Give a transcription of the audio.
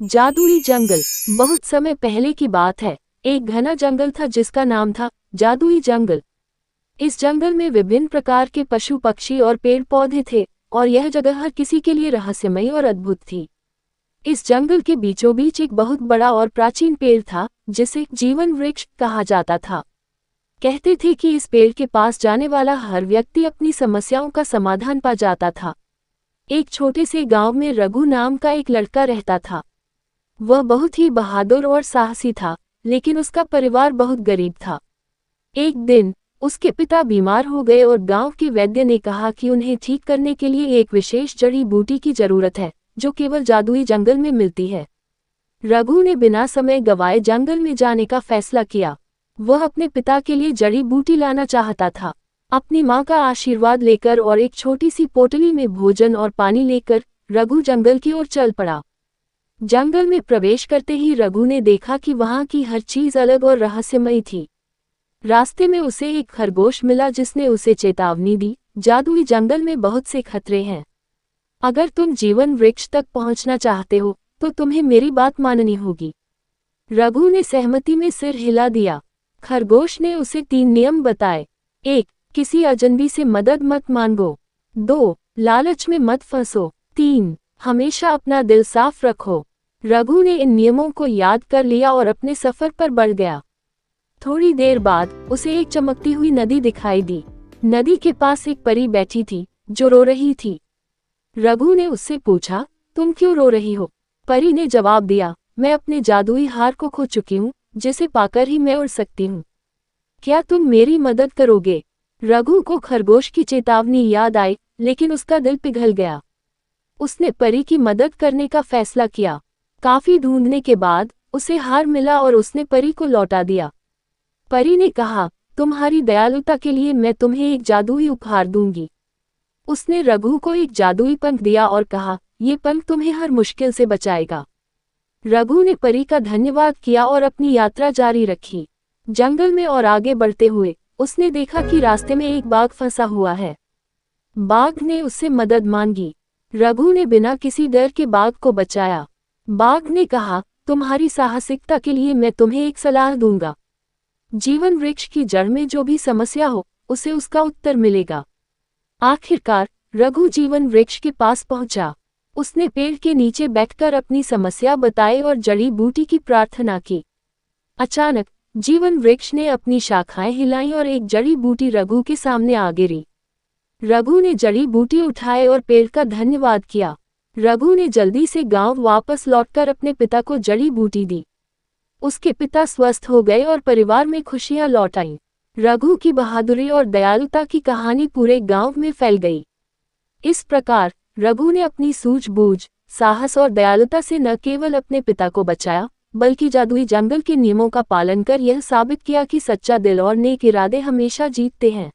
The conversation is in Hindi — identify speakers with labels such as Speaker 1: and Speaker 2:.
Speaker 1: जादुई जंगल। बहुत समय पहले की बात है। एक घना जंगल था जिसका नाम था जादुई जंगल। इस जंगल में विभिन्न प्रकार के पशु पक्षी और पेड़ पौधे थे और यह जगह हर किसी के लिए रहस्यमयी और अद्भुत थी। इस जंगल के बीचों बीच एक बहुत बड़ा और प्राचीन पेड़ था जिसे जीवन वृक्ष कहा जाता था। कहते थे कि इस पेड़ के पास जाने वाला हर व्यक्ति अपनी समस्याओं का समाधान पा जाता था। एक छोटे से गांव में रघु नाम का एक लड़का रहता था। वह बहुत ही बहादुर और साहसी था, लेकिन उसका परिवार बहुत गरीब था। एक दिन उसके पिता बीमार हो गए और गांव के वैद्य ने कहा कि उन्हें ठीक करने के लिए एक विशेष जड़ी बूटी की जरूरत है, जो केवल जादुई जंगल में मिलती है। रघु ने बिना समय गवाए जंगल में जाने का फैसला किया। वह अपने पिता के लिए जड़ी बूटी लाना चाहता था। अपनी माँ का आशीर्वाद लेकर और एक छोटी सी पोटली में भोजन और पानी लेकर रघु जंगल की ओर चल पड़ा। जंगल में प्रवेश करते ही रघु ने देखा कि वहां की हर चीज अलग और रहस्यमयी थी। रास्ते में उसे एक खरगोश मिला जिसने उसे चेतावनी दी, जादुई जंगल में बहुत से खतरे हैं। अगर तुम जीवन वृक्ष तक पहुंचना चाहते हो तो तुम्हें मेरी बात माननी होगी। रघु ने सहमति में सिर हिला दिया। खरगोश ने उसे 3 नियम बताए। 1. किसी अजनबी से मदद मत मांगो। 2. लालच में मत फंसो। 3. हमेशा अपना दिल साफ रखो। रघु ने इन नियमों को याद कर लिया और अपने सफर पर बढ़ गया। थोड़ी देर बाद उसे एक चमकती हुई नदी दिखाई दी। नदी के पास एक परी बैठी थी जो रो रही थी। रघु ने उससे पूछा, तुम क्यों रो रही हो? परी ने जवाब दिया, मैं अपने जादुई हार को खो चुकी हूँ, जिसे पाकर ही मैं उड़ सकती हूँ। क्या तुम मेरी मदद करोगे? रघु को खरगोश की चेतावनी याद आई, लेकिन उसका दिल पिघल गया। उसने परी की मदद करने का फैसला किया। काफी ढूंढने के बाद उसे हार मिला और उसने परी को लौटा दिया। परी ने कहा, तुम्हारी दयालुता के लिए मैं तुम्हें एक जादुई उपहार दूंगी। उसने रघु को एक जादुई पंख दिया और कहा, ये पंख तुम्हें हर मुश्किल से बचाएगा। रघु ने परी का धन्यवाद किया और अपनी यात्रा जारी रखी। जंगल में और आगे बढ़ते हुए उसने देखा कि रास्ते में एक बाघ फंसा हुआ है। बाघ ने उससे मदद मांगी। रघु ने बिना किसी डर के बाघ को बचाया। बाघ ने कहा, तुम्हारी साहसिकता के लिए मैं तुम्हें एक सलाह दूंगा। जीवन वृक्ष की जड़ में जो भी समस्या हो, उसे उसका उत्तर मिलेगा। आखिरकार रघु जीवन वृक्ष के पास पहुंचा। उसने पेड़ के नीचे बैठकर अपनी समस्या बताई और जड़ी बूटी की प्रार्थना की। अचानक जीवन वृक्ष ने अपनी शाखाएं हिलाईं और एक जड़ी बूटी रघु के सामने आ गिरी। रघु ने जड़ी बूटी उठाए और पेड़ का धन्यवाद किया। रघु ने जल्दी से गांव वापस लौटकर अपने पिता को जड़ी बूटी दी। उसके पिता स्वस्थ हो गए और परिवार में खुशियां लौट आईं। रघु की बहादुरी और दयालुता की कहानी पूरे गांव में फैल गई। इस प्रकार रघु ने अपनी सूझबूझ, साहस और दयालुता से न केवल अपने पिता को बचाया, बल्कि जादुई जंगल के नियमों का पालन कर यह साबित किया कि सच्चा दिल और नेक इरादे हमेशा जीतते हैं।